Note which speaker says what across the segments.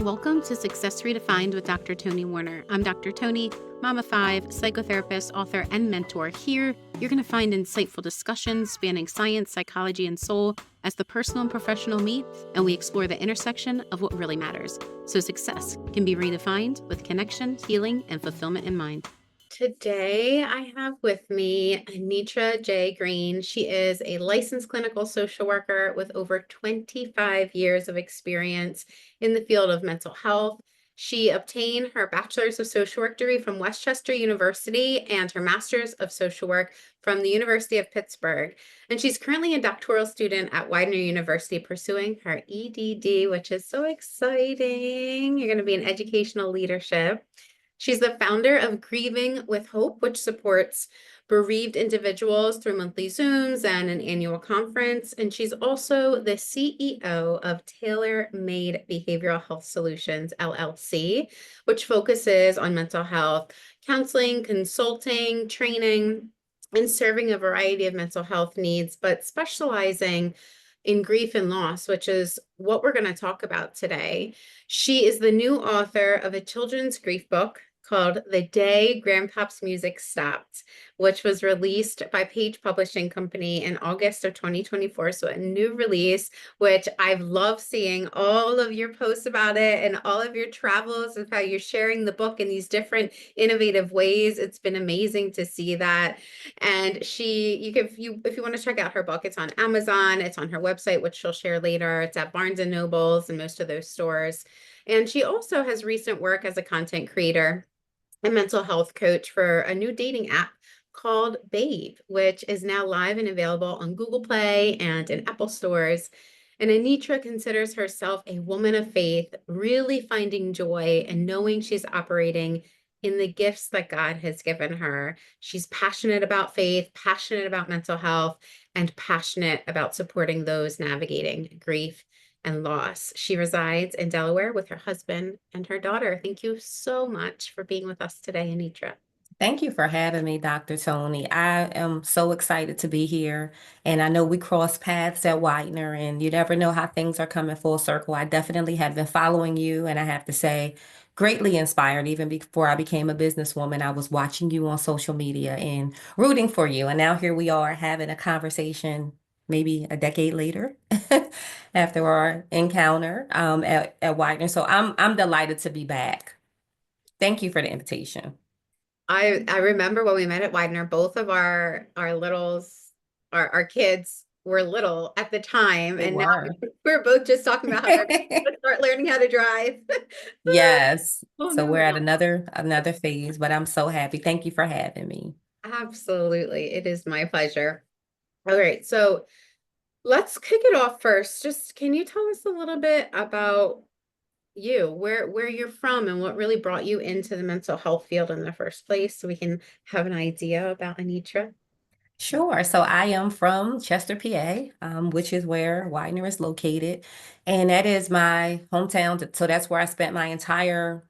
Speaker 1: Welcome to Success Redefined with Dr. Toni Warner. I'm Dr. Toni, mom of 5, psychotherapist, author, and mentor. Here, you're going to find insightful discussions spanning science, psychology, and soul as the personal and professional meet, and we explore the intersection of what really matters. So success can be redefined with connection, healing, and fulfillment in mind. Today, I have with me Anitra J. Green. She is a licensed clinical social worker with over 25 years of experience in the field of mental health. She obtained her bachelor's of social work degree from Westchester University and her master's of social work from the University of Pittsburgh. And she's currently a doctoral student at Widener University pursuing her EDD, which is so exciting. You're going to be in educational leadership. She's the founder of Grieving with Hope, which supports bereaved individuals through monthly Zooms and an annual conference. And she's also the CEO of Tailor Made Behavioral Health Solutions, LLC, which focuses on mental health counseling, consulting, training, and serving a variety of mental health needs, but specializing in grief and loss, which is what we're going to talk about today. She is the new author of a children's grief book called The Day Grandpop's Music Stopped, which was released by Page Publishing Company in August of 2024. So a new release, which I've loved seeing all of your posts about it and all of your travels and how you're sharing the book in these different innovative ways. It's been amazing to see that. And if you want to check out her book, it's on Amazon, it's on her website, which she'll share later. It's at Barnes and Nobles and most of those stores. And she also has recent work as a content creator and mental health coach for a new dating app called Babe, which is now live and available on Google Play and in Apple stores. And Anitra considers herself a woman of faith, really finding joy and knowing she's operating in the gifts that God has given her. She's passionate about faith, passionate about mental health, and passionate about supporting those navigating grief and loss. She resides in Delaware with her husband and her daughter. Thank you so much for being with us today, Anitra.
Speaker 2: Thank you for having me, Dr. Toni. I am so excited to be here. And I know we crossed paths at Widener, and you never know how things are coming full circle. I definitely have been following you, and I have to say, greatly inspired. Even before I became a businesswoman, I was watching you on social media and rooting for you. And now here we are having a conversation maybe a decade later after our encounter at Widener. So I'm delighted to be back. Thank you for the invitation.
Speaker 1: I remember when we met at Widener, both of our littles, our kids were little at the time,
Speaker 2: They
Speaker 1: and now
Speaker 2: were.
Speaker 1: we're both just talking about how they're going to start learning how to drive.
Speaker 2: Yes.
Speaker 1: Oh
Speaker 2: So we're
Speaker 1: no.
Speaker 2: at another phase, but I'm so happy. Thank you for having me.
Speaker 1: Absolutely. It is my pleasure. All right. So let's kick it off first. Just can you tell us a little bit about you, where you're from and what really brought you into the mental health field in the first place so we can have an idea about Anitra?
Speaker 2: Sure. So I am from Chester, PA, which is where Widener is located. And that is my hometown. So that's where I spent my entire,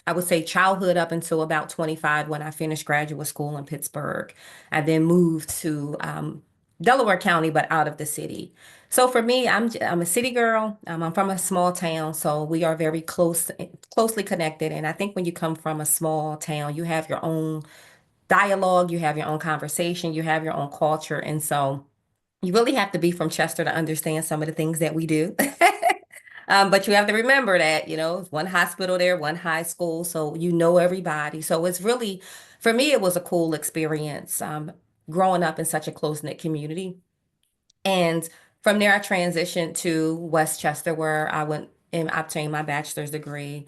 Speaker 2: I would say, childhood up until about 25 when I finished graduate school in Pittsburgh. I then moved to Delaware County, but out of the city. So for me, I'm a city girl. I'm from a small town, so we are very closely connected. And I think when you come from a small town, you have your own dialogue, you have your own conversation, you have your own culture, and so you really have to be from Chester to understand some of the things that we do. But you have to remember that, it's one hospital there, one high school, so you know everybody. So it's really, for me, it was a cool experience growing up in such a close-knit community. And from there, I transitioned to Westchester, where I went and obtained my bachelor's degree.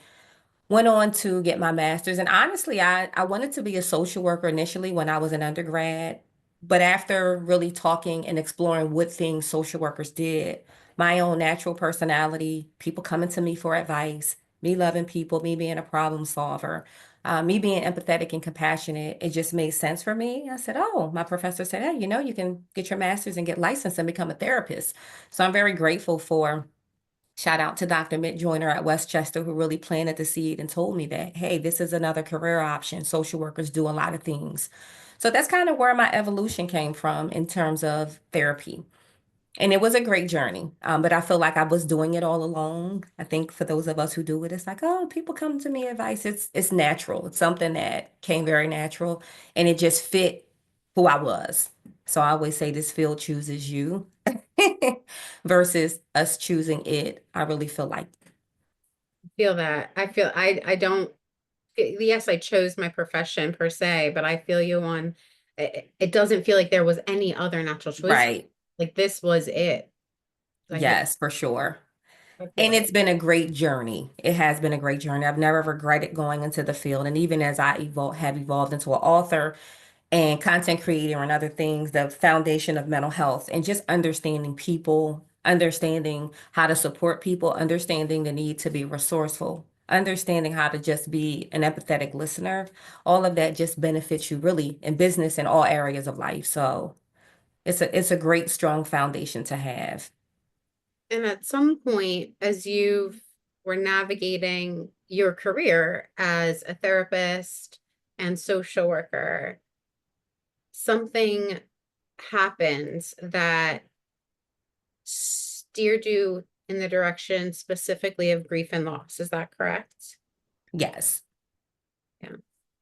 Speaker 2: Went on to get my master's. And honestly, I wanted to be a social worker initially when I was an undergrad. But after really talking and exploring what things social workers did, my own natural personality, people coming to me for advice, me loving people, me being a problem solver, me being empathetic and compassionate, it just made sense for me. I said, oh, my professor said, hey, you can get your master's and get licensed and become a therapist. So I'm very grateful for shout out to Dr. Mitt Joyner at Westchester, who really planted the seed and told me that, hey, this is another career option. Social workers do a lot of things. So that's kind of where my evolution came from in terms of therapy. And it was a great journey. But I feel like I was doing it all along. I think for those of us who do it, it's like, oh, people come to me advice. It's natural. It's something that came very natural and it just fit who I was. So I always say this field chooses you versus us choosing it. I really feel like
Speaker 1: Feel that. I don't, yes, I chose my profession per se, but I feel you on it doesn't feel like there was any other natural choice.
Speaker 2: right.
Speaker 1: Like this was it. I feel
Speaker 2: Yes, for sure.
Speaker 1: I feel
Speaker 2: And
Speaker 1: like
Speaker 2: it's been a great journey. It has been a great journey. I've never regretted going into the field. And even as I have evolved into an author and content creator and other things, the foundation of mental health and just understanding people, understanding how to support people, understanding the need to be resourceful, understanding how to just be an empathetic listener, all of that just benefits you really in business in all areas of life. So it's a great, strong foundation to have.
Speaker 1: and at some point, as you were navigating your career as a therapist and social worker, something happened that steered you in the direction specifically of grief and loss. Is that correct?
Speaker 2: Yes.
Speaker 1: Yeah.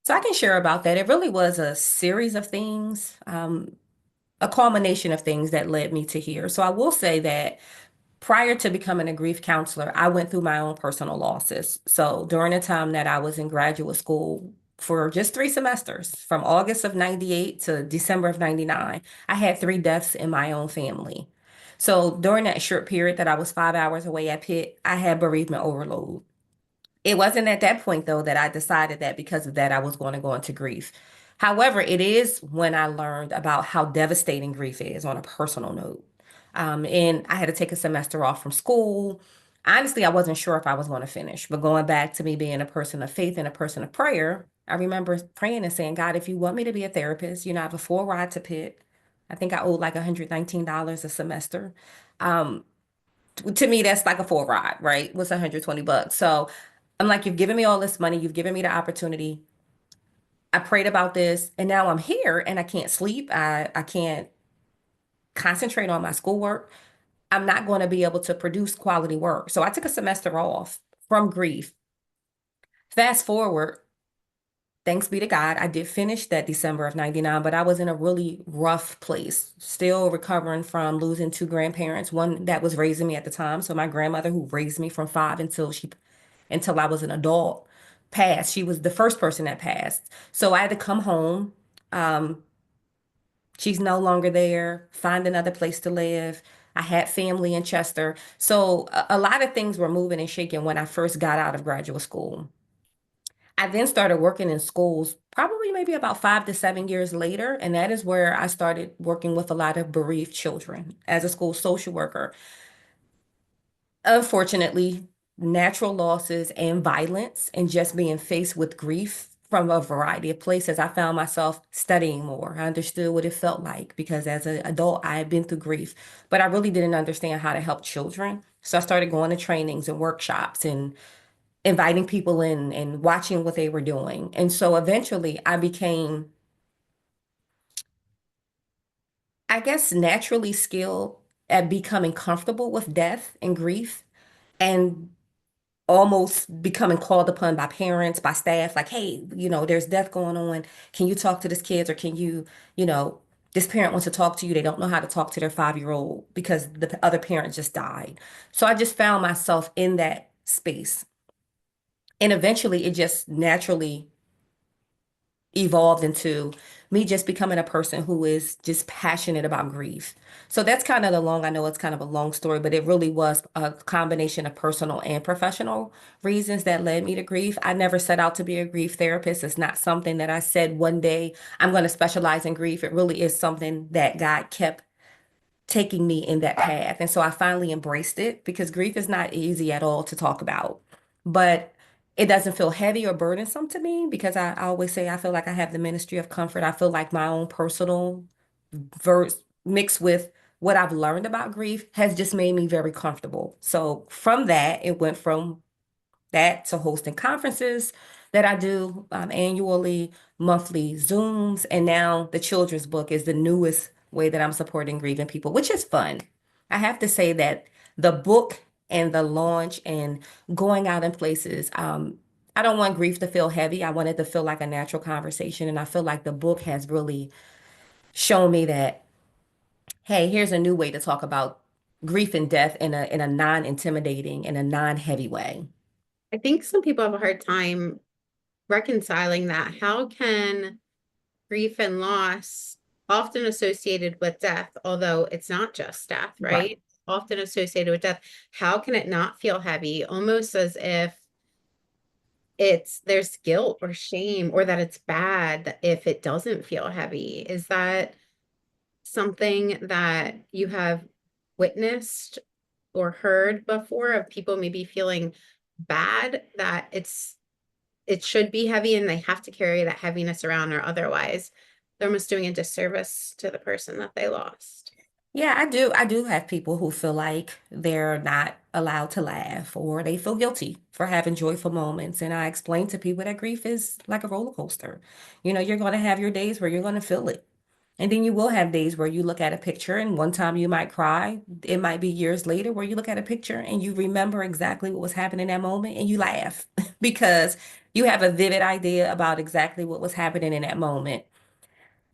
Speaker 2: So I can share about that. It really was a series of things, a culmination of things that led me to here. So I will say that prior to becoming a grief counselor, I went through my own personal losses. So during the time that I was in graduate school for just 3 semesters, from August of 98 to December of 99, I had 3 deaths in my own family. So during that short period that I was 5 hours away at Pitt, I had bereavement overload. It wasn't at that point, though, that I decided that because of that, I was going to go into grief. However, it is when I learned about how devastating grief is on a personal note. And I had to take a semester off from school. Honestly, I wasn't sure if I was going to finish, but going back to me being a person of faith and a person of prayer, I remember praying and saying, God, if you want me to be a therapist, I have a full ride to Pitt. I think I owed like $119 a semester. Um, to me, that's like a full ride, right? What's $120? So I'm like, you've given me all this money, you've given me the opportunity. I prayed about this, and now I'm here and I can't sleep. I can't concentrate on my schoolwork. I'm not going to be able to produce quality work. So I took a semester off from grief. Fast forward, thanks be to God, I did finish that December of 99, but I was in a really rough place, still recovering from losing 2 grandparents, one that was raising me at the time. So my grandmother who raised me from 5 until I was an adult passed. She was the first person that passed. So I had to come home. Um, she's no longer there, find another place to live. I had family in Chester. So a lot of things were moving and shaking when I first got out of graduate school. I then started working in schools probably maybe about 5 to 7 years later. And that is where I started working with a lot of bereaved children as a school social worker. Unfortunately, natural losses and violence and just being faced with grief from a variety of places, I found myself studying more. I understood what it felt like because as an adult, I had been through grief, but I really didn't understand how to help children. So I started going to trainings and workshops and inviting people in and watching what they were doing. And so eventually I became, I guess, naturally skilled at becoming comfortable with death and grief and almost becoming called upon by parents, by staff, like, hey, there's death going on. Can you talk to this kids or you know, this parent wants to talk to you. They don't know how to talk to their 5-year old because the other parent just died. So I just found myself in that space. And eventually it just naturally evolved into me just becoming a person who is just passionate about grief. So that's kind of I know it's kind of a long story, but it really was a combination of personal and professional reasons that led me to grief. I never set out to be a grief therapist. It's not something that I said one day I'm going to specialize in grief. It really is something that God kept taking me in that path. And so I finally embraced it because grief is not easy at all to talk about. But it doesn't feel heavy or burdensome to me because I always say I feel like I have the ministry of comfort. I feel like my own personal verse mixed with what I've learned about grief has just made me very comfortable. So from that, it went from that to hosting conferences that I do annually, monthly Zooms, and now the children's book is the newest way that I'm supporting grieving people, which is fun. I have to say that the book and the launch and going out in places, I don't want grief to feel heavy. I want it to feel like a natural conversation. And I feel like the book has really shown me that, hey, here's a new way to talk about grief and death in a non-intimidating and a non-heavy way.
Speaker 1: I think some people have a hard time reconciling that. How can grief and loss, often associated with death, although it's not just death,
Speaker 2: Right.
Speaker 1: right? Often associated with death, how can it not feel heavy? Almost as if there's guilt or shame, or that it's bad if it doesn't feel heavy. Is that something that you have witnessed or heard before, of people maybe feeling bad that it should be heavy and they have to carry that heaviness around, or otherwise they're almost doing a disservice to the person that they lost?
Speaker 2: Yeah, I do. I do have people who feel like they're not allowed to laugh or they feel guilty for having joyful moments. And I explain to people that grief is like a roller coaster. You're going to have your days where you're going to feel it. And then you will have days where you look at a picture and one time you might cry. It might be years later where you look at a picture and you remember exactly what was happening in that moment and you laugh because you have a vivid idea about exactly what was happening in that moment.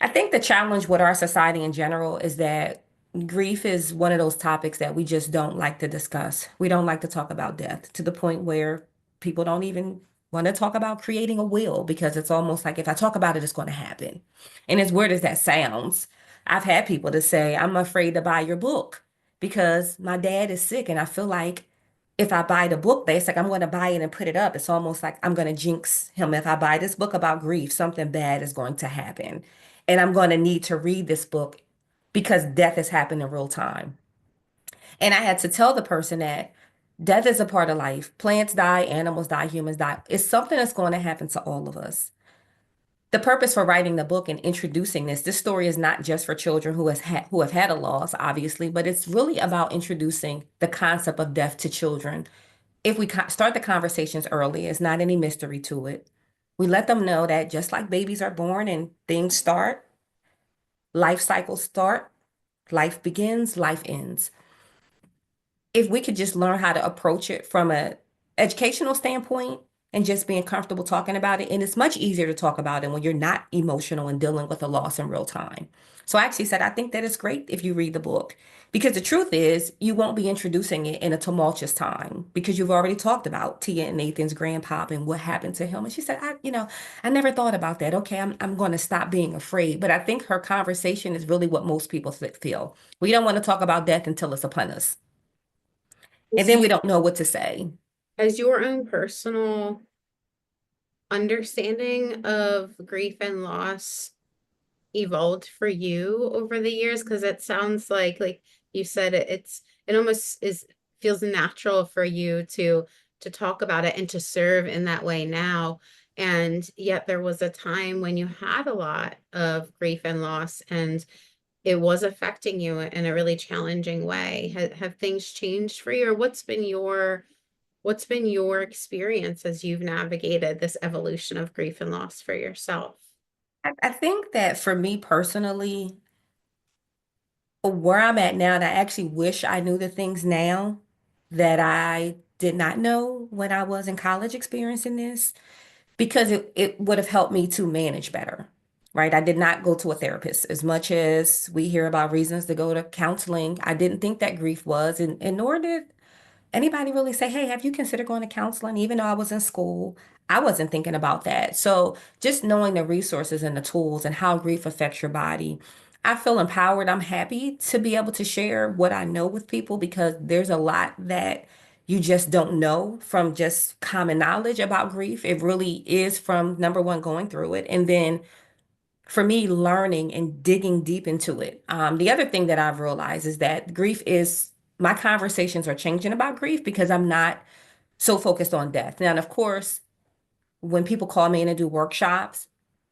Speaker 2: I think the challenge with our society in general is that grief is one of those topics that we just don't like to discuss. We don't like to talk about death to the point where people don't even want to talk about creating a will because it's almost like if I talk about it, it's going to happen. And as weird as that sounds, I've had people to say, I'm afraid to buy your book because my dad is sick and I feel like if I buy the book, it's like I'm going to buy it and put it up. It's almost like I'm going to jinx him. If I buy this book about grief, something bad is going to happen. And I'm going to need to read this book because death has happened in real time. And I had to tell the person that death is a part of life. Plants die, animals die, humans die. It's something that's going to happen to all of us. The purpose for writing the book and introducing this story is not just for children who have had a loss, obviously, but it's really about introducing the concept of death to children. If we start the conversations early, it's not any mystery to it. We let them know that just like babies are born and things start, life cycles start, life begins, life ends. If we could just learn how to approach it from a educational standpoint and just being comfortable talking about it, and it's much easier to talk about it when you're not emotional and dealing with a loss in real time. So I actually said, I think that it's great if you read the book because the truth is you won't be introducing it in a tumultuous time because you've already talked about Tia and Nathan's grandpop and what happened to him. And she said, I never thought about that. Okay, I'm going to stop being afraid. But I think her conversation is really what most people feel. We don't want to talk about death until it's upon us. And
Speaker 1: As
Speaker 2: then
Speaker 1: you,
Speaker 2: we don't know what to say.
Speaker 1: as your own personal understanding of grief and loss evolved for you over the years? Because it sounds like you said, it almost feels natural for you to talk about it and to serve in that way now. And yet there was a time when you had a lot of grief and loss, and it was affecting you in a really challenging way. Have things changed for you, or what's been your experience as you've navigated this evolution of grief and loss for yourself?
Speaker 2: I think that for me personally, where I'm at now, and I actually wish I knew the things now that I did not know when I was in college experiencing this, because it would have helped me to manage better, right? I did not go to a therapist as much as we hear about reasons to go to counseling. I didn't think that grief was, and nor did anybody really say, hey, have you considered going to counseling? Even though I was in school, I wasn't thinking about that. So just knowing the resources and the tools and how grief affects your body, I feel empowered. I'm happy to be able to share what I know with people because there's a lot that you just don't know from just common knowledge about grief. It really is from number one, going through it. And then for me, learning and digging deep into it. The other thing that I've realized is that my conversations are changing about grief because I'm not so focused on death. Now, and of course, when people call me in and do workshops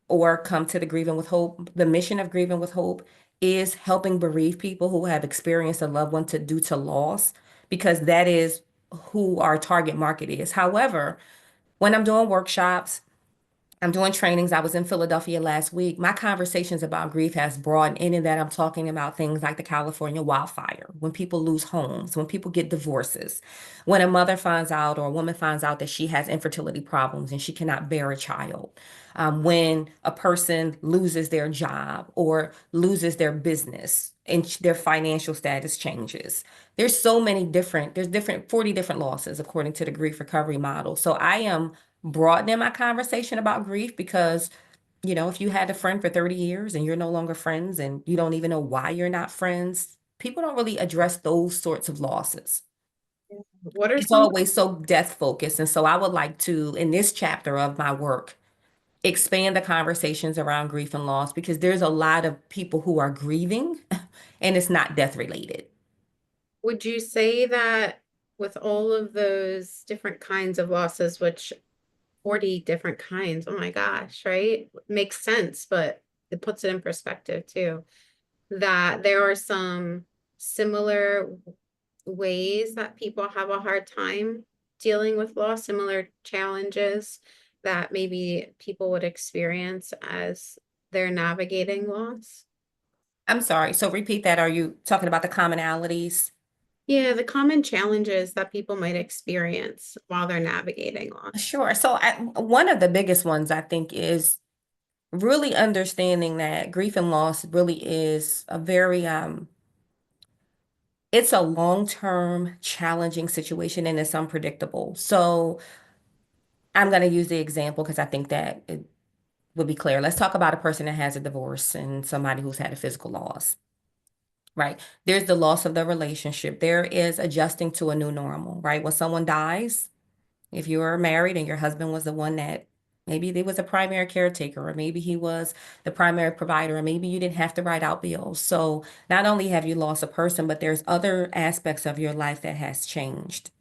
Speaker 2: or come to the Grieving with Hope, the mission of Grieving with Hope is helping bereaved people who have experienced a loved one due to loss, because that is who our target market is. However, when I'm doing workshops, I'm doing trainings. I was in Philadelphia last week. My conversations about grief has broadened in that I'm talking about things like the California wildfire, when people lose homes, when people get divorces, when a mother finds out or a woman finds out that she has infertility problems and she cannot bear a child, when a person loses their job or loses their business and their financial status changes. There's different 40 different losses according to the grief recovery model. So I am broadening my conversation about grief because, if you had a friend for 30 years and you're no longer friends and you don't even know why you're not friends, people don't really address those sorts of losses.
Speaker 1: What are
Speaker 2: It's
Speaker 1: some?
Speaker 2: always so death focused. And so I would like to, in this chapter of my work, expand the conversations around grief and loss because there's a lot of people who are grieving and it's not death related.
Speaker 1: Would you say that with all of those different kinds of losses, which 40 different kinds, oh my gosh, right? Makes sense, but it puts it in perspective too, that there are some similar ways that people have a hard time dealing with loss, similar challenges that maybe people would experience as they're navigating loss?
Speaker 2: I'm sorry. So repeat that. Are you talking about the commonalities?
Speaker 1: Yeah, the common challenges that people might experience while they're navigating loss.
Speaker 2: Sure. So one of the biggest ones I think is really understanding that grief and loss really is a very it's a long-term challenging situation and it's unpredictable. So I'm going to use the example because I think that it would be clear. Let's talk about a person that has a divorce and somebody who's had a physical loss, right? There's the loss of the relationship. There is adjusting to a new normal, right? When someone dies, if you were married and your husband was the one that maybe they was a primary caretaker, or maybe he was the primary provider, or maybe you didn't have to write out bills. So not only have you lost a person, but there's other aspects of your life that has changed.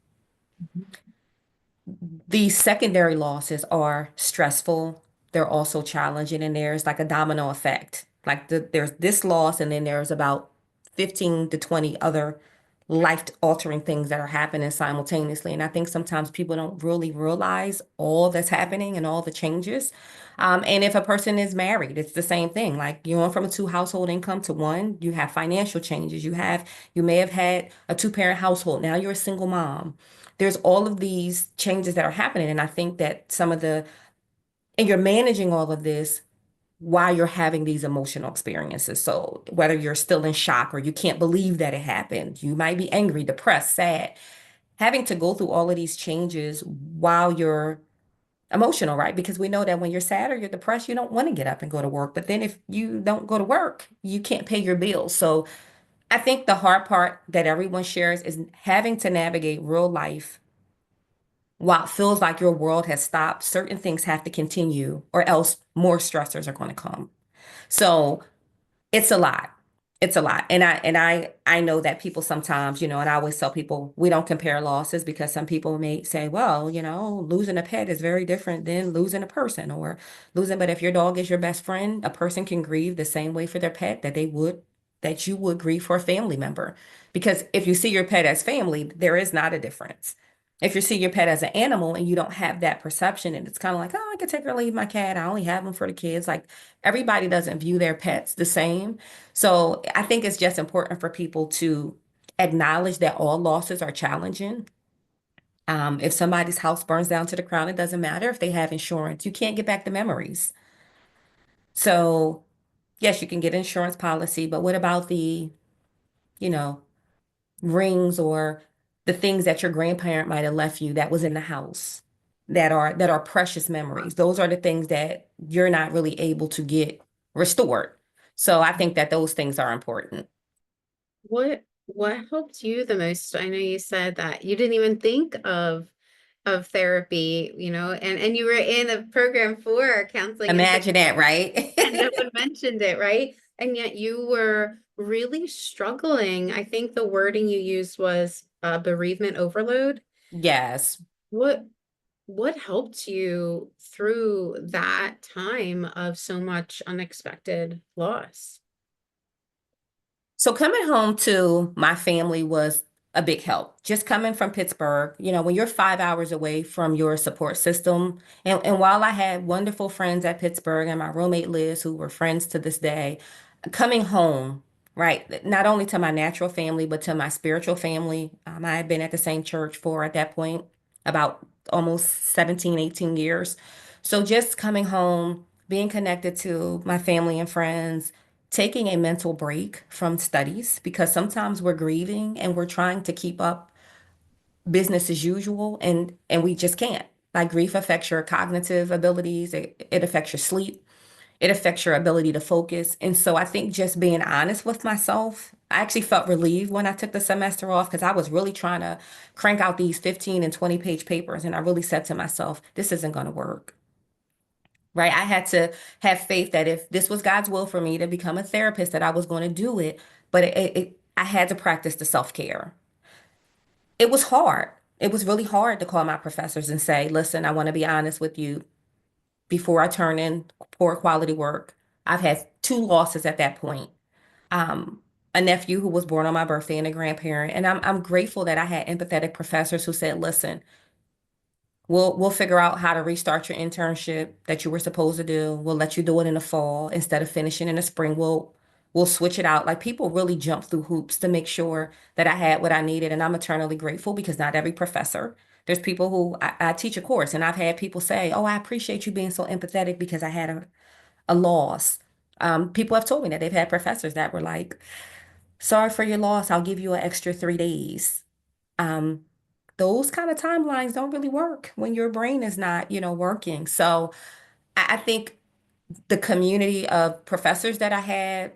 Speaker 2: These secondary losses are stressful. They're also challenging, and there's like a domino effect. Like there's this loss, and then there's about 15 to 20 other life-altering things that are happening simultaneously. And I think sometimes people don't really realize all that's happening and all the changes. And if a person is married, it's the same thing. Like you went from a two household income to one, you have financial changes. You may have had a two-parent household. Now you're a single mom. There's all of these changes that are happening. And I think that and you're managing all of this while you're having these emotional experiences. So whether you're still in shock or you can't believe that it happened, you might be angry, depressed, sad, having to go through all of these changes while you're emotional, right? Because we know that when you're sad or you're depressed, you don't want to get up and go to work. But then if you don't go to work, you can't pay your bills. So I think the hard part that everyone shares is having to navigate real life while it feels like your world has stopped. Certain things have to continue, or else more stressors are going to come. So it's a lot. It's a lot. And I know that people sometimes, and I always tell people we don't compare losses because some people may say, well, losing a pet is very different than losing a person or but if your dog is your best friend, a person can grieve the same way for their pet that you would grieve for a family member. Because if you see your pet as family, there is not a difference. If you see your pet as an animal and you don't have that perception, and it's kind of like, oh, I could take or leave my cat. I only have them for the kids. Like everybody doesn't view their pets the same. So I think it's just important for people to acknowledge that all losses are challenging. If somebody's house burns down to the ground, it doesn't matter if they have insurance. You can't get back the memories. So yes, you can get an insurance policy, but what about you know, rings or the things that your grandparent might have left you that was in the house that are precious memories? Those are the things that you're not really able to get restored. So I think that those things are important.
Speaker 1: What helped you the most? I know you said that you didn't even think of therapy, and you were in a program for counseling and
Speaker 2: Imagine that, right?
Speaker 1: and no one mentioned it, right? And yet you were really struggling. I think the wording you used was bereavement overload.
Speaker 2: Yes.
Speaker 1: What what helped you through that time of so much unexpected loss?
Speaker 2: So coming home to my family was a big help. Just coming from Pittsburgh, when you're 5 hours away from your support system, and while I had wonderful friends at Pittsburgh and my roommate Liz, who were friends to this day, coming home, right, not only to my natural family, but to my spiritual family. I had been at the same church for, at that point, about almost 17, 18 years. So just coming home, being connected to my family and friends, taking a mental break from studies because sometimes we're grieving and we're trying to keep up business as usual and we just can't. Like grief affects your cognitive abilities, it affects your sleep, it affects your ability to focus. And so I think just being honest with myself, I actually felt relieved when I took the semester off because I was really trying to crank out these 15 and 20-page papers. And I really said to myself, this isn't going to work. Right. I had to have faith that if this was God's will for me to become a therapist, that I was going to do it. But I had to practice the self-care. It was hard. It was really hard to call my professors and say, listen, I want to be honest with you. Before I turn in poor quality work, I've had two losses at that point. A nephew who was born on my birthday and a grandparent. And I'm grateful that I had empathetic professors who said, listen, we'll figure out how to restart your internship that you were supposed to do. We'll let you do it in the fall instead of finishing in the spring. We'll switch it out. Like people really jump through hoops to make sure that I had what I needed. And I'm eternally grateful because not every professor, there's people who I teach a course and I've had people say, oh, I appreciate you being so empathetic because I had a loss. People have told me that they've had professors that were like, sorry for your loss. I'll give you an extra 3 days. Um, those kind of timelines don't really work when your brain is not, working. So I think the community of professors that I had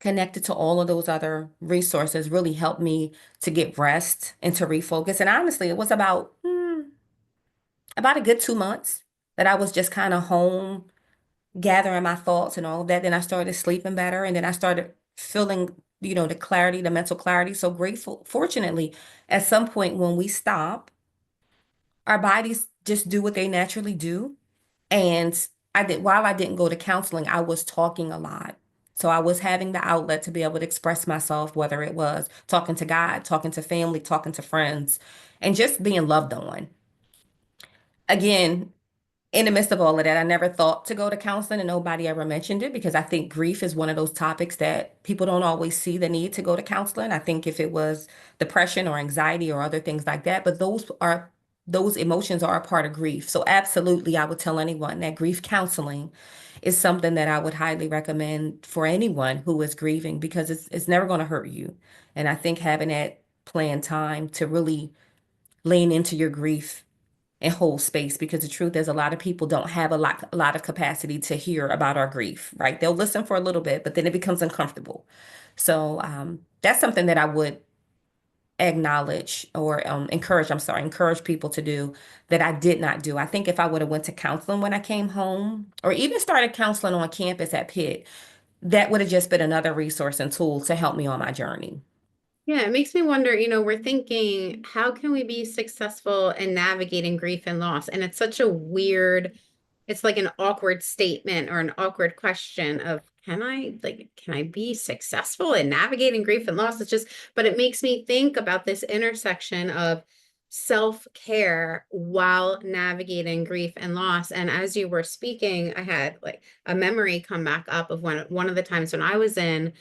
Speaker 2: connected to all of those other resources really helped me to get rest and to refocus. And honestly, it was about a good 2 months that I was just kind of home, gathering my thoughts and all of that. Then I started sleeping better, and then I started feeling, the clarity, the mental clarity. So grateful. Fortunately, at some point when we stop, our bodies just do what they naturally do. And while I didn't go to counseling, I was talking a lot. So I was having the outlet to be able to express myself, whether it was talking to God, talking to family, talking to friends, and just being loved on. Again, in the midst of all of that, I never thought to go to counseling and nobody ever mentioned it because I think grief is one of those topics that people don't always see the need to go to counseling. I think if it was depression or anxiety or other things like that, but those emotions are a part of grief. So absolutely, I would tell anyone that grief counseling is something that I would highly recommend for anyone who is grieving because it's never going to hurt you. And I think having that planned time to really lean into your grief and hold space because the truth is a lot of people don't have a lot of capacity to hear about our grief, right? They'll listen for a little bit, but then it becomes uncomfortable. So that's something that I would acknowledge or encourage people to do that I did not do. I think if I would have went to counseling when I came home or even started counseling on campus at Pitt, that would have just been another resource and tool to help me on my journey.
Speaker 1: Yeah, it makes me wonder, we're thinking, how can we be successful in navigating grief and loss? And it's such a weird, it's like an awkward statement or an awkward question of, can I be successful in navigating grief and loss? It's just, but it makes me think about this intersection of self-care while navigating grief and loss. And as you were speaking, I had like a memory come back up of one of the times when I was in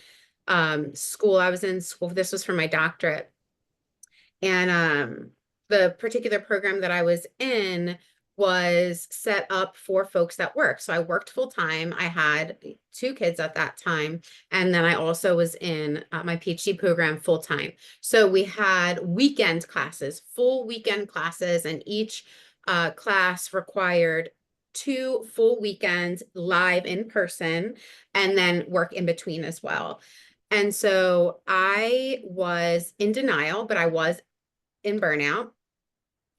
Speaker 1: school. I was in school. This was for my doctorate. And the particular program that I was in was set up for folks that work. So I worked full time. I had 2 kids at that time. And then I also was in my PhD program full time. So we had weekend classes, full weekend classes, and each class required 2 full weekends live in person and then work in between as well. And so I was in denial, but I was in burnout.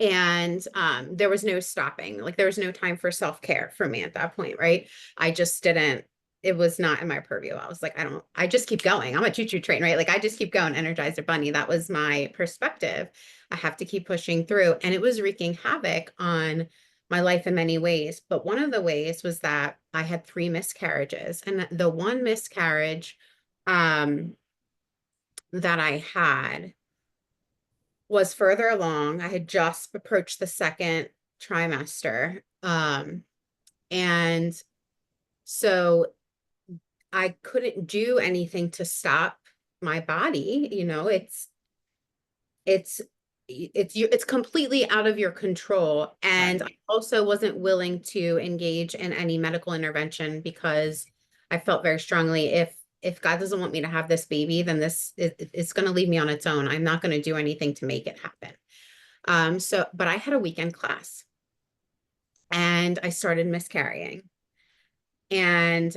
Speaker 1: And there was no stopping. Like there was no time for self-care for me at that point, right? I just didn't, it was not in my purview. I was like, I just keep going. I'm a choo-choo train, right? Like I just keep going, Energizer Bunny. That was my perspective. I have to keep pushing through. And it was wreaking havoc on my life in many ways. But one of the ways was that I had 3 miscarriages. And the one miscarriage that I had, was further along. I had just approached the second trimester. And so I couldn't do anything to stop my body. It's it's completely out of your control. And I
Speaker 2: Right.
Speaker 1: also wasn't willing to engage in any medical intervention because I felt very strongly if God doesn't want me to have this baby, then it's going to leave me on its own. I'm not going to do anything to make it happen. But I had a weekend class and I started miscarrying. And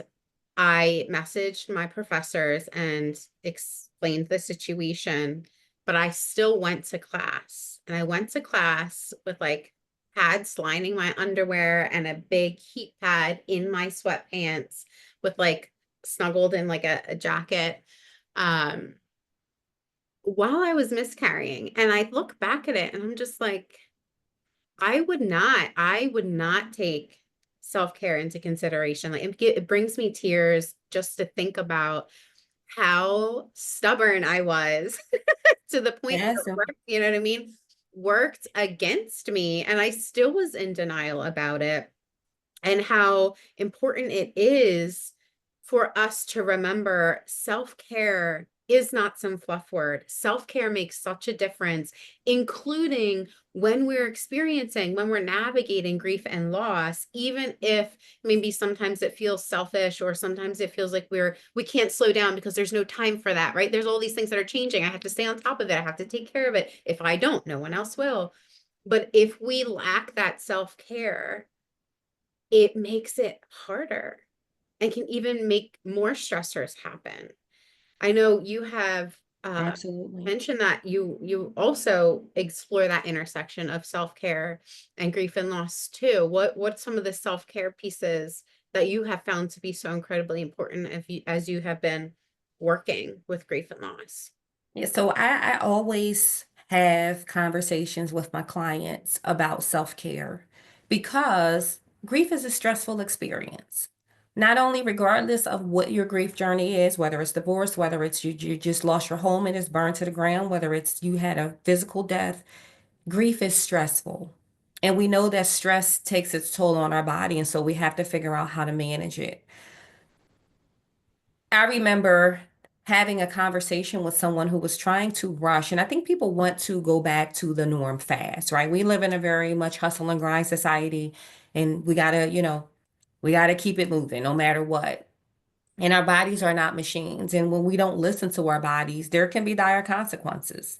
Speaker 1: I messaged my professors and explained the situation, but I still went to class. And I went to class with like pads lining my underwear and a big heat pad in my sweatpants with like snuggled in like a jacket um, while I was miscarrying. And I look back at it and I'm just like, I would not take self-care into consideration. Like it brings me tears just to think about how stubborn I was to the point
Speaker 2: Yeah,
Speaker 1: that
Speaker 2: so
Speaker 1: work, you know what I mean, worked against me. And I still was in denial about it and how important it is for us to remember self-care is not some fluff word. Self-care makes such a difference, including when when we're navigating grief and loss, even if maybe sometimes it feels selfish or sometimes it feels like we can't slow down because there's no time for that, right? There's all these things that are changing. I have to stay on top of it. I have to take care of it. If I don't, no one else will. But if we lack that self-care, it makes it harder and can even make more stressors happen. I know you have
Speaker 2: absolutely.
Speaker 1: mentioned that you also explore that intersection of self-care and grief and loss too. What's some of the self-care pieces that you have found to be so incredibly important as you have been working with grief and loss?
Speaker 2: Yeah, so I always have conversations with my clients about self-care because grief is a stressful experience. Not only regardless of what your grief journey is, whether it's divorce, whether it's you just lost your home and it's burned to the ground, whether it's you had a physical death, grief is stressful. And we know that stress takes its toll on our body, and so we have to figure out how to manage it. I remember having a conversation with someone who was trying to rush, and I think people want to go back to the norm fast, right? We live in a very much hustle and grind society, and we gotta keep it moving no matter what. And our bodies are not machines. And when we don't listen to our bodies, there can be dire consequences.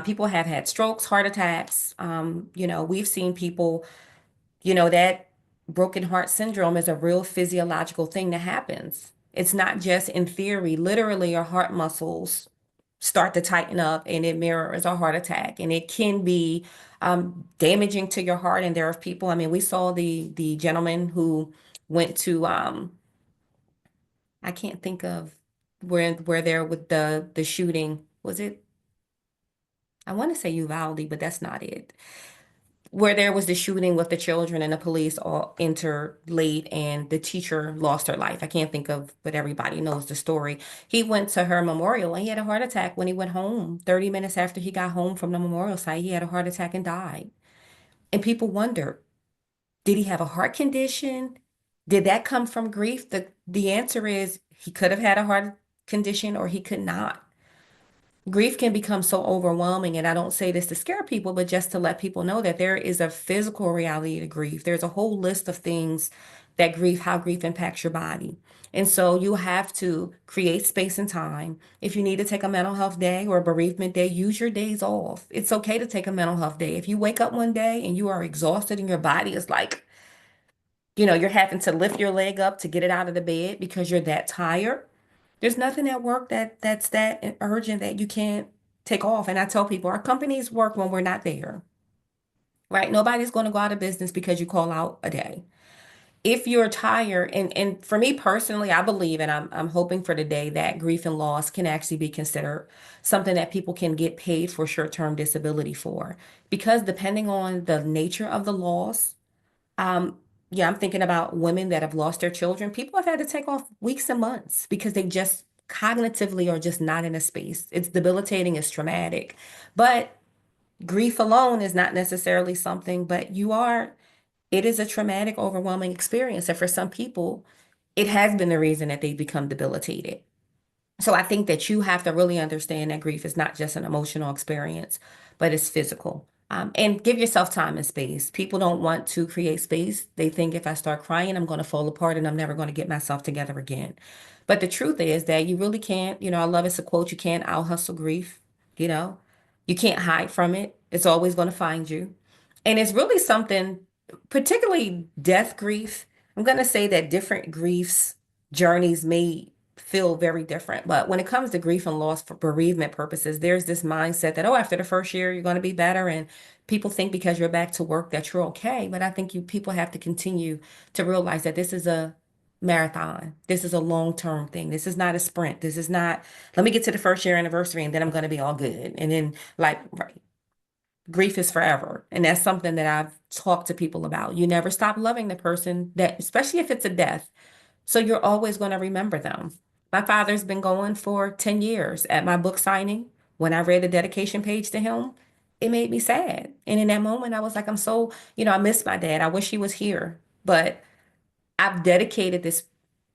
Speaker 2: People have had strokes, heart attacks. We've seen people, that broken heart syndrome is a real physiological thing that happens. It's not just in theory. Literally, your heart muscles start to tighten up and it mirrors a heart attack. And it can be damaging to your heart. And there are people, I mean, we saw the gentleman who went to, I can't think of where there with the shooting. Was it, I want to say Uvalde, but that's not it, where there was the shooting with the children and the police all entered late and the teacher lost her life. I can't think of, but everybody knows the story. He went to her memorial and he had a heart attack when he went home. 30 minutes after he got home from the memorial site, he had a heart attack and died. And people wonder, did he have a heart condition? Did that come from grief? The answer is he could have had a heart condition or he could not. Grief can become so overwhelming, and I don't say this to scare people, but just to let people know that there is a physical reality to grief. There's a whole list of things how grief impacts your body. And so you have to create space and time. If you need to take a mental health day or a bereavement day, use your days off. It's okay to take a mental health day. If you wake up one day and you are exhausted and your body is like, you're having to lift your leg up to get it out of the bed because you're that tired. There's nothing at work that's that urgent that you can't take off. And I tell people our companies work when we're not there, right? Nobody's going to go out of business because you call out a day. If you're tired, and for me personally, I believe, and I'm hoping for the day that grief and loss can actually be considered something that people can get paid for short-term disability for. Because depending on the nature of the loss, um, yeah, I'm thinking about women that have lost their children. People have had to take off weeks and months because they just cognitively are just not in a space. It's debilitating, it's traumatic. But grief alone is not necessarily something, but it is a traumatic, overwhelming experience. And for some people, it has been the reason that they become debilitated. So I think that you have to really understand that grief is not just an emotional experience, but it's physical. And give yourself time and space. People don't want to create space. They think if I start crying, I'm going to fall apart and I'm never going to get myself together again. But the truth is that you really can't, I love it's a quote, you can't out hustle grief, you know, you can't hide from it. It's always going to find you. And it's really something, particularly death grief. I'm going to say that different griefs journeys may feel very different. But when it comes to grief and loss for bereavement purposes, there's this mindset that, oh, after the first year, you're going to be better. And people think because you're back to work that you're okay. But I think people have to continue to realize that this is a marathon. This is a long-term thing. This is not a sprint. This is not, let me get to the first year anniversary and then I'm going to be all good. And then like, right, grief is forever. And that's something that I've talked to people about. You never stop loving the person that, especially if it's a death. So you're always going to remember them. My father's been going for 10 years. At my book signing, when I read the dedication page to him, it made me sad. And in that moment, I was like, I'm so, I miss my dad. I wish he was here. But I've dedicated this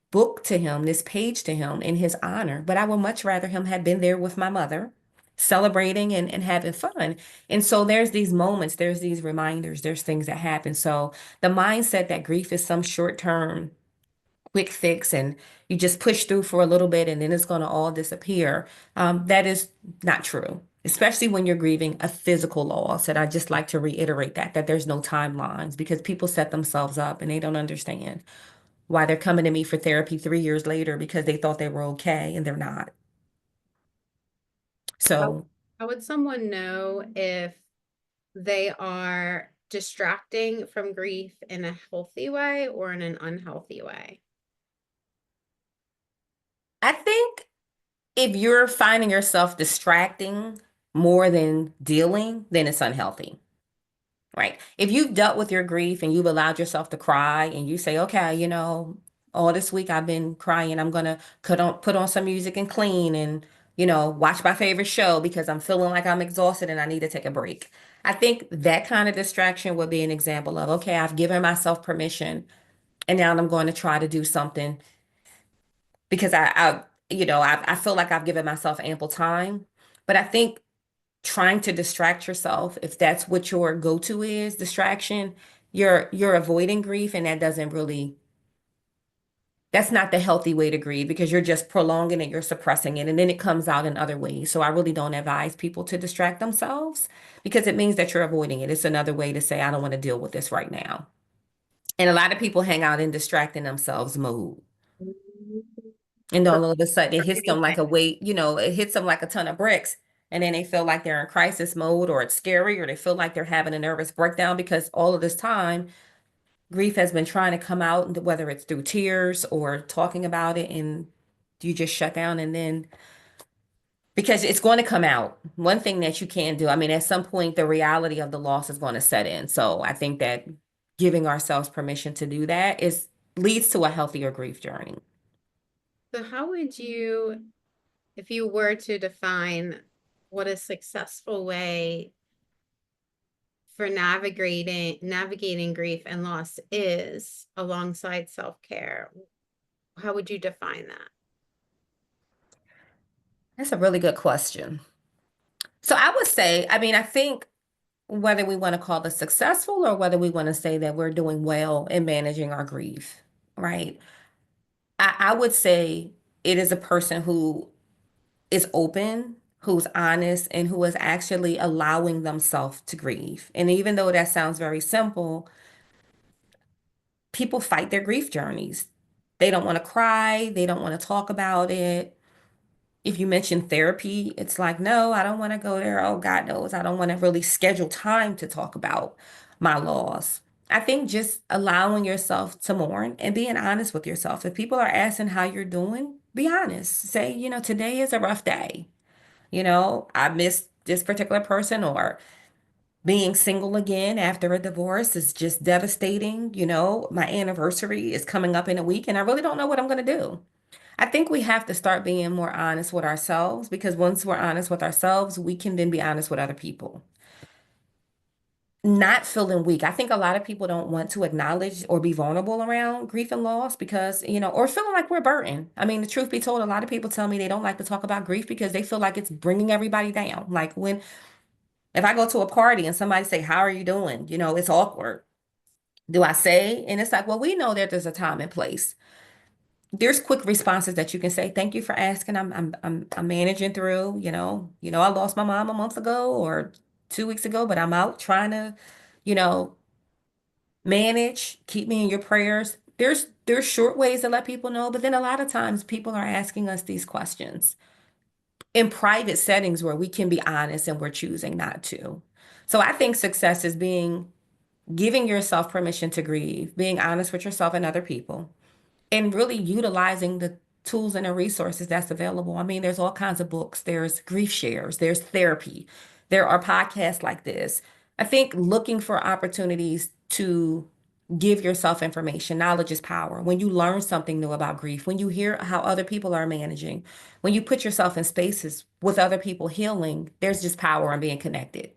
Speaker 2: book to him, this page to him in his honor. But I would much rather him had been there with my mother, celebrating and having fun. And so there's these moments, there's these reminders, there's things that happen. So the mindset that grief is some short term quick fix and you just push through for a little bit and then it's going to all disappear. That is not true, especially when you're grieving a physical loss. And I just like to reiterate that there's no timelines because people set themselves up and they don't understand why they're coming to me for therapy 3 years later because they thought they were okay and they're not.
Speaker 1: How,
Speaker 2: So
Speaker 1: how would someone know if they are distracting from grief in a healthy way or in an unhealthy way?
Speaker 2: I think if you're finding yourself distracting more than dealing, then it's unhealthy. Right. If you've dealt with your grief and you've allowed yourself to cry and you say, okay, all this week I've been crying, I'm gonna put on some music and clean and, watch my favorite show because I'm feeling like I'm exhausted and I need to take a break. I think that kind of distraction would be an example of, okay, I've given myself permission and now I'm going to try to do something because I feel like I've given myself ample time. But I think trying to distract yourself, if that's what your go-to is, distraction, you're avoiding grief, and that's not the healthy way to grieve because you're just prolonging it, you're suppressing it, and then it comes out in other ways. So I really don't advise people to distract themselves because it means that you're avoiding it. It's another way to say, I don't want to deal with this right now. And a lot of people hang out in distracting themselves mode. And then
Speaker 1: For
Speaker 2: all of a sudden it hits them like
Speaker 1: anything.
Speaker 2: a weight, it hits them like a ton of bricks. And then they feel like they're in crisis mode or it's scary or they feel like they're having a nervous breakdown because all of this time grief has been trying to come out, and whether it's through tears or talking about it, and you just shut down. And then because it's going to come out, one thing that you can do, I mean, at some point, the reality of the loss is going to set in. So I think that giving ourselves permission to do that leads to a healthier grief journey.
Speaker 1: So how would you, if you were to define what a successful way for navigating grief and loss is alongside self-care, how would you define that?
Speaker 2: That's a really good question. So I would say, I mean, I think whether we want to call it successful or whether we want to say that we're doing well in managing our grief, right? I would say it is a person who is open, who's honest, and who is actually allowing themselves to grieve. And even though that sounds very simple, people fight their grief journeys. They don't want to cry, they don't want to talk about it. If you mention therapy, it's like, no, I don't want to go there. Oh, God knows, I don't want to really schedule time to talk about my loss. I think just allowing yourself to mourn and being honest with yourself. If people are asking how you're doing, be honest. Say, today is a rough day. I miss this particular person, or being single again after a divorce is just devastating. My anniversary is coming up in a week and I really don't know what I'm going to do. I think we have to start being more honest with ourselves because once we're honest with ourselves, we can then be honest with other people. not feeling weak. I think a lot of people don't want to acknowledge or be vulnerable around grief and loss because, or feeling like we're burdened. I mean, the truth be told, a lot of people tell me they don't like to talk about grief because they feel like it's bringing everybody down. Like if I go to a party and somebody say, "How are you doing?" It's awkward. Do I say? And it's like, well, we know that there's a time and place. There's quick responses that you can say. Thank you for asking. I'm managing through. I lost my mom a month ago or 2 weeks ago, but I'm out trying to, you know, manage. Keep me in your prayers. There's short ways to let people know, but then a lot of times people are asking us these questions in private settings where we can be honest and we're choosing not to. So I think success is giving yourself permission to grieve, being honest with yourself and other people, and really utilizing the tools and the resources that's available. I mean, there's all kinds of books, there's grief shares, there's therapy, there are podcasts like this. I think looking for opportunities to give yourself information. Knowledge is power. When you learn something new about grief, when you hear how other people are managing, when you put yourself in spaces with other people healing, there's just power in being connected.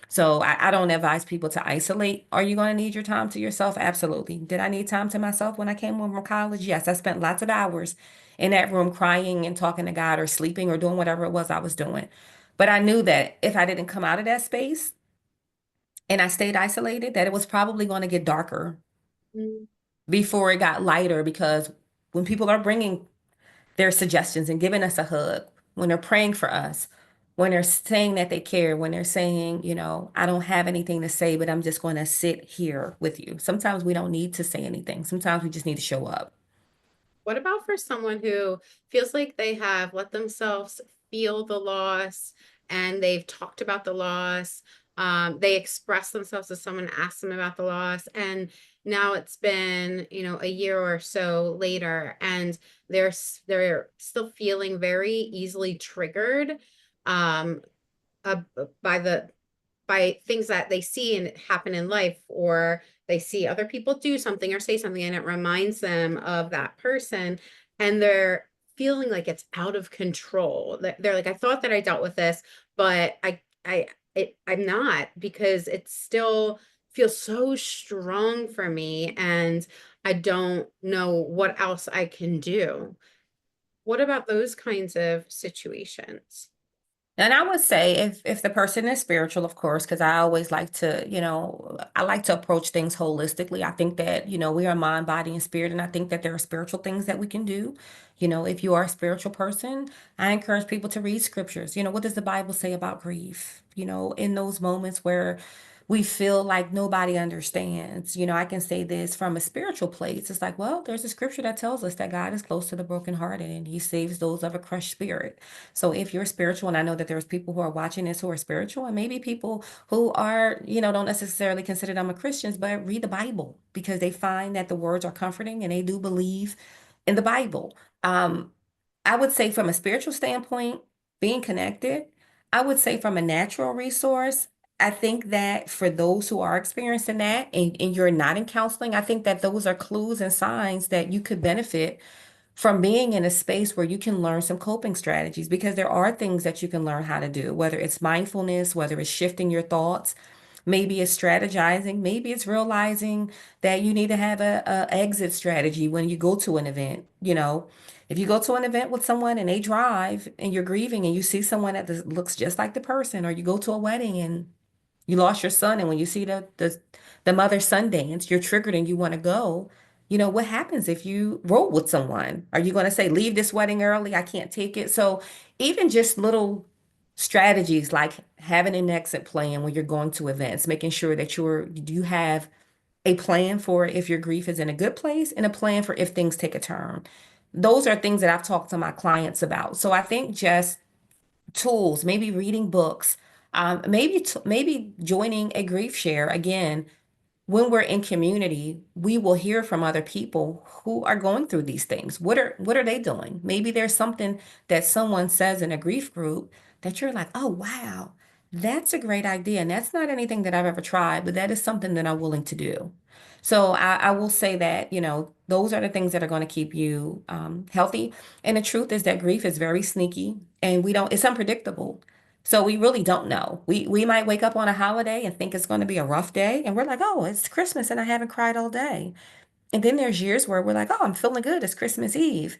Speaker 2: So I don't advise people to isolate. Are you going to need your time to yourself? Absolutely. Did I need time to myself when I came home from college? Yes, I spent lots of hours in that room crying and talking to God or sleeping or doing whatever it was I was doing. But I knew that if I didn't come out of that space and I stayed isolated, that it was probably going to get darker
Speaker 1: Mm.
Speaker 2: before it got lighter because when people are bringing their suggestions and giving us a hug, when they're praying for us, when they're saying that they care, when they're saying, I don't have anything to say, but I'm just going to sit here with you. Sometimes we don't need to say anything. Sometimes we just need to show up.
Speaker 1: What about for someone who feels like they have let themselves feel the loss and they've talked about the loss? They express themselves as someone asked them about the loss, and now it's been, a year or so later, and they're still feeling very easily triggered um, uh, by the by things that they see and happen in life, or they see other people do something or say something and it reminds them of that person, and they're feeling like it's out of control. They're like, I thought that I dealt with this, but I'm not, because it still feels so strong for me and I don't know what else I can do. What about those kinds of situations?
Speaker 2: And I would say if the person is spiritual, of course, because I always like to, I like to approach things holistically. I think that, we are mind, body, and spirit, and I think that there are spiritual things that we can do. If you are a spiritual person, I encourage people to read scriptures. What does the Bible say about grief? In those moments where we feel like nobody understands. I can say this from a spiritual place. It's like, well, there's a scripture that tells us that God is close to the brokenhearted and he saves those of a crushed spirit. So if you're spiritual, and I know that there's people who are watching this who are spiritual, and maybe people who are, don't necessarily consider them a Christians, but read the Bible because they find that the words are comforting and they do believe in the Bible. I would say from a spiritual standpoint, being connected, I would say from a natural resource, I think that for those who are experiencing that and you're not in counseling, I think that those are clues and signs that you could benefit from being in a space where you can learn some coping strategies because there are things that you can learn how to do, whether it's mindfulness, whether it's shifting your thoughts, maybe it's strategizing, maybe it's realizing that you need to have a exit strategy when you go to an event. If you go to an event with someone and they drive and you're grieving and you see someone that looks just like the person, or you go to a wedding and you lost your son, and when you see the mother son dance, you're triggered and you want to go. What happens if you roll with someone? Are you going to say, leave this wedding early? I can't take it. So even just little strategies like having an exit plan when you're going to events, making sure that you have a plan for if your grief is in a good place and a plan for if things take a turn. Those are things that I've talked to my clients about. So I think just tools, maybe reading books, maybe joining a grief share. Again, when we're in community, we will hear from other people who are going through these things. What are they doing? Maybe there's something that someone says in a grief group that you're like, oh wow, that's a great idea. And that's not anything that I've ever tried, but that is something that I'm willing to do. So I will say that, those are the things that are going to keep you healthy. And the truth is that grief is very sneaky and it's unpredictable. So we really don't know. We might wake up on a holiday and think it's going to be a rough day, and we're like, oh, it's Christmas and I haven't cried all day. And then there's years where we're like, oh, I'm feeling good. It's Christmas Eve.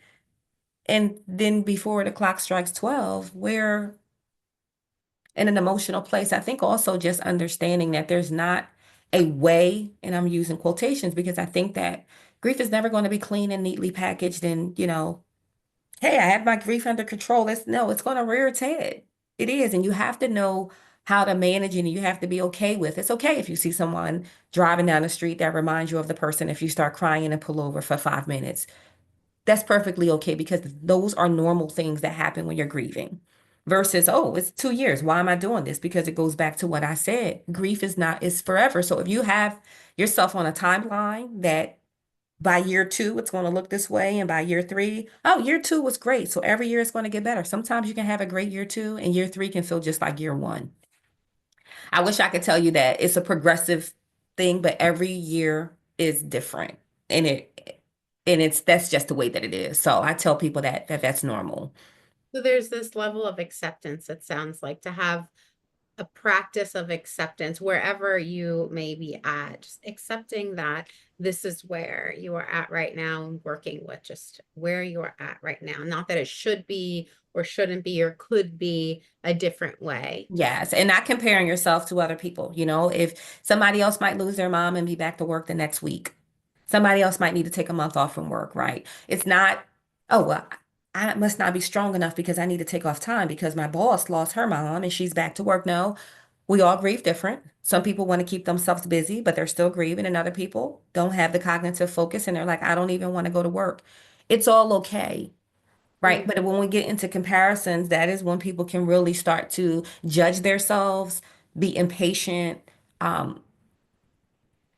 Speaker 2: And then before the clock strikes 12, we're in an emotional place. I think also just understanding that there's not a way, and I'm using quotations because I think that grief is never going to be clean and neatly packaged and, hey, I have my grief under control. It's going to rear its head. It is. And you have to know how to manage it, and you have to be okay with it. It's okay if you see someone driving down the street that reminds you of the person, if you start crying and pull over for 5 minutes. That's perfectly okay because those are normal things that happen when you're grieving. Versus, oh, it's 2 years. Why am I doing this? Because it goes back to what I said. Grief is not, it's forever. So if you have yourself on a timeline that by year two, it's going to look this way. And by year three, oh, year two was great. So every year it's going to get better. Sometimes you can have a great year two, and year three can feel just like year one. I wish I could tell you that it's a progressive thing, but every year is different. And that's just the way that it is. So I tell people that's normal.
Speaker 1: So there's this level of acceptance, it sounds like, to have a practice of acceptance wherever you may be at, just accepting that this is where you are at right now and working with just where you are at right now. Not that it should be or shouldn't be or could be a different way.
Speaker 2: Yes, and not comparing yourself to other people. If somebody else might lose their mom and be back to work the next week, somebody else might need to take a month off from work, right? It's not, oh, well, I must not be strong enough because I need to take off time because my boss lost her mom and she's back to work. No, we all grieve different. Some people want to keep themselves busy, but they're still grieving, and other people don't have the cognitive focus and they're like, I don't even want to go to work. It's all okay. Right.
Speaker 1: Mm.
Speaker 2: But when we get into comparisons, that is when people can really start to judge themselves, be impatient, um,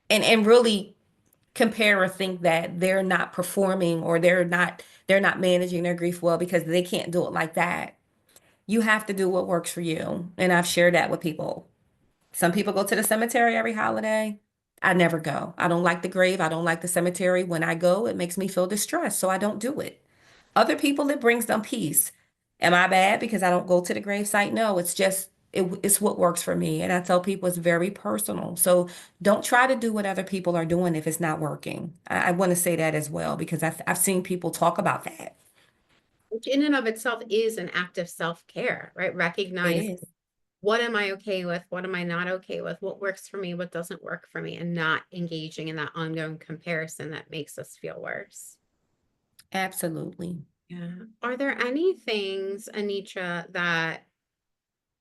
Speaker 2: and really compare or think that they're not performing or they're not managing their grief well because they can't do it like that. You have to do what works for you. And I've shared that with people. Some people go to the cemetery every holiday. I never go. I don't like the grave. I don't like the cemetery. When I go, it makes me feel distressed, so I don't do it. Other people, it brings them peace. Am I bad because I don't go to the gravesite? No, it's just it's what works for me. And I tell people it's very personal. So don't try to do what other people are doing if it's not working. I want to say that as well because I've seen people talk about that.
Speaker 1: Which in and of itself is an act of self-care, right?
Speaker 2: It
Speaker 1: Recognize
Speaker 2: is.
Speaker 1: what am I okay with? What am I not okay with? What works for me? What doesn't work for me? And not engaging in that ongoing comparison that makes us feel worse.
Speaker 2: Absolutely.
Speaker 1: Yeah. Are there any things, Anitra, that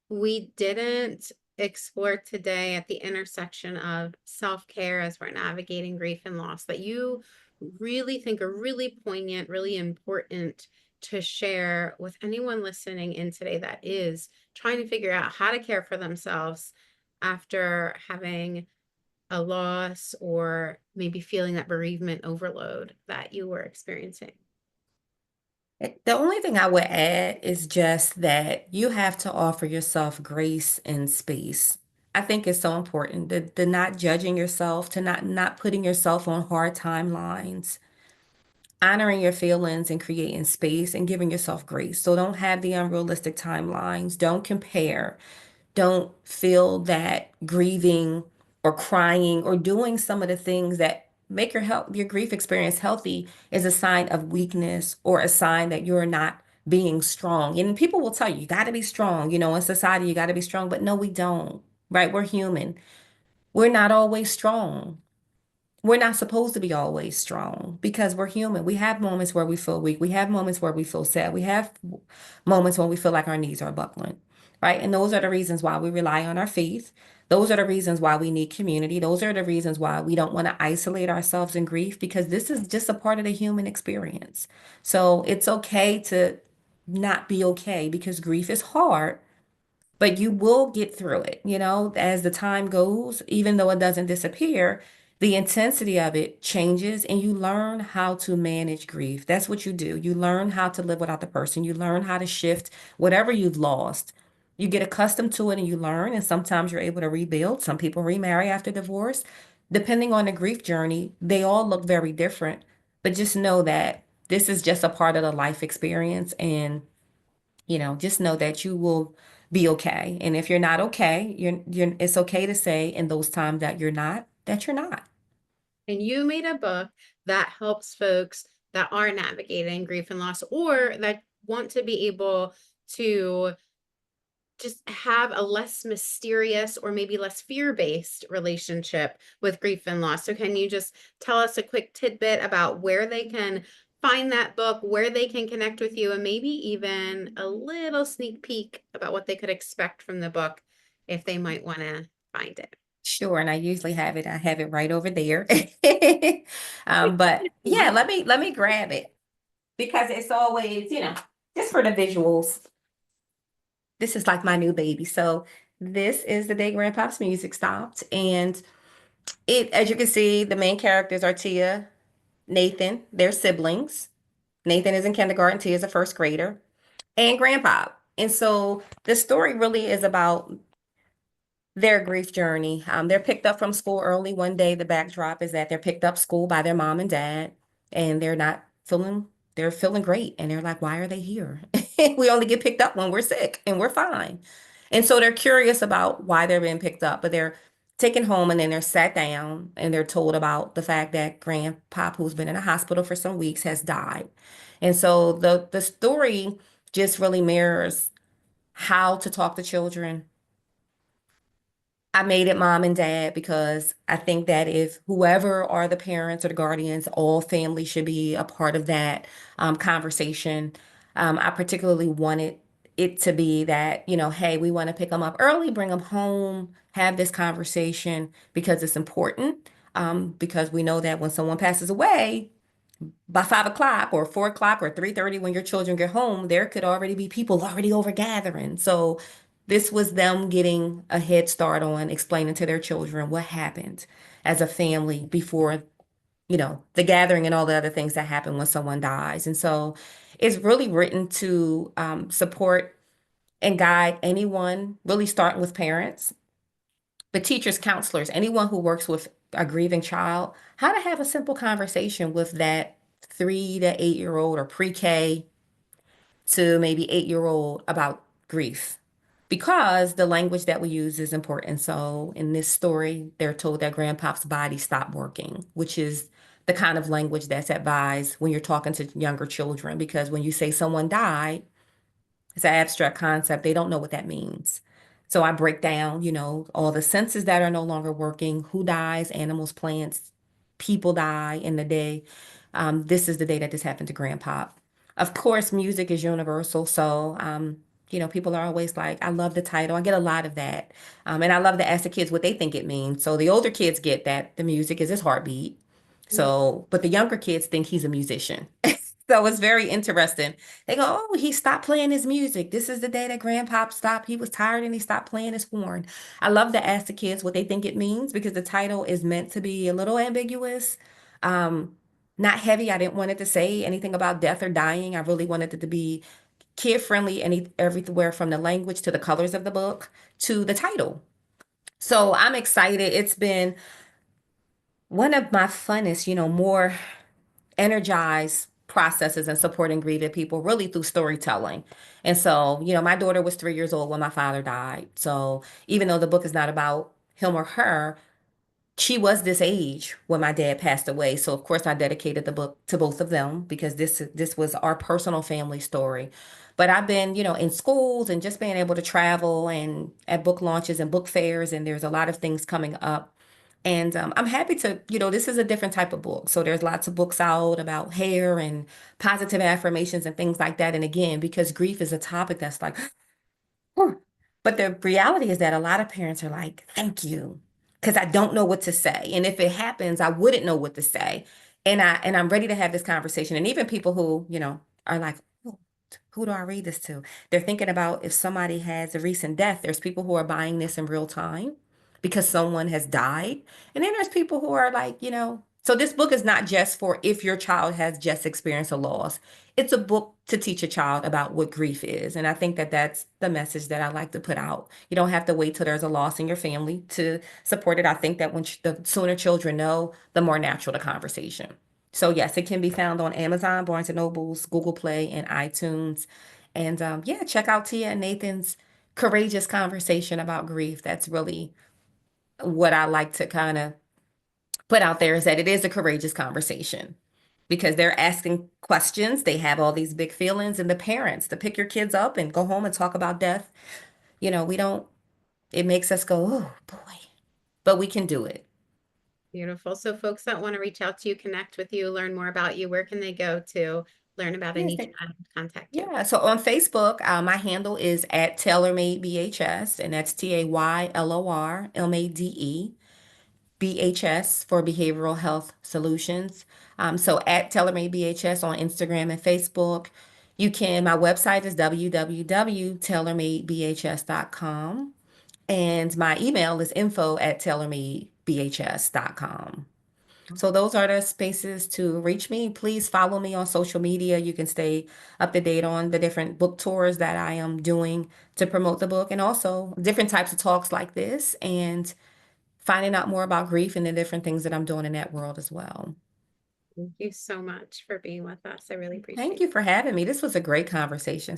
Speaker 1: we didn't explore today at the intersection of self-care as we're navigating grief and loss that you really think are really poignant, really important to share with anyone listening in today that is trying to figure out how to care for themselves after having a loss or maybe feeling that bereavement overload that you were experiencing?
Speaker 2: The only thing I would add is just that you have to offer yourself grace and space. I think it's so important the not judging yourself, to not putting yourself on hard timelines, honoring your feelings and creating space and giving yourself grace. So don't have the unrealistic timelines. Don't compare. Don't feel that grieving or crying or doing some of the things that make your grief experience healthy is a sign of weakness or a sign that you're not being strong. And people will tell you, you got to be strong. In society, you got to be strong. But no, we don't, right? We're human. We're not always strong. We're not supposed to be always strong because we're human. We have moments where we feel weak. We have moments where we feel sad. We have moments when we feel like our knees are buckling, right? And those are the reasons why we rely on our faith. Those are the reasons why we need community. Those are the reasons why we don't want to isolate ourselves in grief because this is just a part of the human experience. So it's okay to not be okay because grief is hard, but you will get through it, as the time goes, even though it doesn't disappear, the intensity of it changes and you learn how to manage grief. That's what you do. You learn how to live without the person. You learn how to shift whatever you've lost. You get accustomed to it and you learn, and sometimes you're able to rebuild. Some people remarry after divorce. Depending on the grief journey, they all look very different. But just know that this is just a part of the life experience. And just know that you will be okay. And if you're not okay, it's okay to say in those times that you're not, that you're not.
Speaker 1: And you made a book that helps folks that are navigating grief and loss, or that want to be able to just have a less mysterious or maybe less fear-based relationship with grief and loss. So can you just tell us a quick tidbit about where they can find that book, where they can connect with you, and maybe even a little sneak peek about what they could expect from the book if they might want to find it?
Speaker 2: Sure, and I usually have it. I have it right over there. But yeah, let me grab it because it's always, just for the visuals. This is like my new baby. So this is the day Grandpa's music stopped, and as you can see, the main characters are Tia, Nathan, they're siblings. Nathan is in kindergarten, Tia is a first grader, and Grandpa. And so the story really is about their grief journey. They're picked up from school early one day. The backdrop is that they're picked up school by their mom and dad, and they're feeling great. And they're like, why are they here? We only get picked up when we're sick and we're fine. And so they're curious about why they're being picked up, but they're taken home and then they're sat down and they're told about the fact that Grandpa, who's been in a hospital for some weeks, has died. And so the story just really mirrors how to talk to children. I made it mom and dad because I think that if whoever are the parents or the guardians, all families should be a part of that conversation. I particularly wanted it to be that, hey, we want to pick them up early, bring them home, have this conversation because it's important. Because we know that when someone passes away, by 5 o'clock or 4 o'clock or 3:30 when your children get home, there could already be people already over gathering. So this was them getting a head start on explaining to their children what happened as a family before, the gathering and all the other things that happen when someone dies. And so it's really written to support and guide anyone, really starting with parents, but teachers, counselors, anyone who works with a grieving child, how to have a simple conversation with that 3 to 8 year old or pre-K to maybe 8 year old about grief. Because the language that we use is important. So in this story, they're told that grandpa's body stopped working, which is the kind of language that's advised when you're talking to younger children. Because when you say someone died, it's an abstract concept. They don't know what that means. So I break down, all the senses that are no longer working, who dies, animals, plants, people die in the day. This is the day that this happened to Grandpa. Of course, music is universal. So, people are always like, I love the title. I get a lot of that. And I love to ask the kids what they think it means. So the older kids get that the music is his heartbeat. So, but the younger kids think he's a musician. So it's very interesting. They go, oh, he stopped playing his music. This is the day that Grandpop stopped. He was tired and he stopped playing his horn. I love to ask the kids what they think it means because the title is meant to be a little ambiguous, um, not heavy. I didn't want it to say anything about death or dying. I really wanted it to be kid friendly, everywhere from the language to the colors of the book to the title. So I'm excited. It's been one of my funnest, more energize processes and supporting grieving people really through storytelling. And so, my daughter was 3 years old when my father died. So even though the book is not about him or her, she was this age when my dad passed away. So of course I dedicated the book to both of them because this was our personal family story. But I've been, in schools and just being able to travel and at book launches and book fairs, and there's a lot of things coming up. And I'm happy to, this is a different type of book. So there's lots of books out about hair and positive affirmations and things like that. And again, because grief is a topic that's like, "Whew." But the reality is that a lot of parents are like, thank you, because I don't know what to say. And if it happens, I wouldn't know what to say. And I'm ready to have this conversation. And even people who, are like, "Oh, who do I read this to?" They're thinking about if somebody has a recent death, there's people who are buying this in real time because someone has died. And then there's people who are like, so this book is not just for if your child has just experienced a loss. It's a book to teach a child about what grief is. And I think that that's the message that I like to put out. You don't have to wait till there's a loss in your family to support it. I think that when the sooner children know, the more natural the conversation. So yes, it can be found on Amazon, Barnes and Nobles, Google Play, and iTunes. And yeah, check out Tia and Nathan's courageous conversation about grief. That's really what I like to kind of put out there, is that it is a courageous conversation because they're asking questions. They have all these big feelings, and the parents to pick your kids up and go home and talk about death. We don't, it makes us go, oh boy, but we can do it.
Speaker 1: Beautiful. So folks that want to reach out to you, connect with you, learn more about you, where can they go to learn about
Speaker 2: Yes,
Speaker 1: Anitra and contact you?
Speaker 2: yeah. So on Facebook, my handle is at TaylorMade BHS, and that's TaylorMade BHS for Behavioral Health Solutions. So at TaylorMade BHS on Instagram and Facebook. My website is www.taylormadebhs.com. And my email is info@taylormadebhs.com. So those are the spaces to reach me. Please follow me on social media. You can stay up to date on the different book tours that I am doing to promote the book, and also different types of talks like this, and finding out more about grief and the different things that I'm doing in that world as well.
Speaker 1: Thank you so much for being with us. I really
Speaker 2: Thank
Speaker 1: appreciate
Speaker 2: you
Speaker 1: it.
Speaker 2: for having me. This was a great conversation.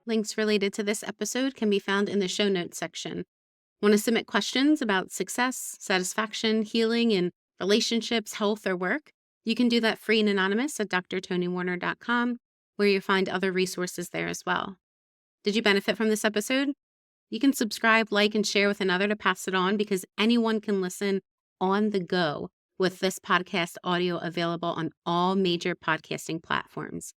Speaker 1: Links related to this episode can be found in the show notes section. Want to submit questions about success, satisfaction, healing, and relationships, health, or work? You can do that free and anonymous at drtonywarner.com, where you'll find other resources there as well. Did you benefit from this episode? You can subscribe, like, and share with another to pass it on, because anyone can listen on the go with this podcast audio available on all major podcasting platforms.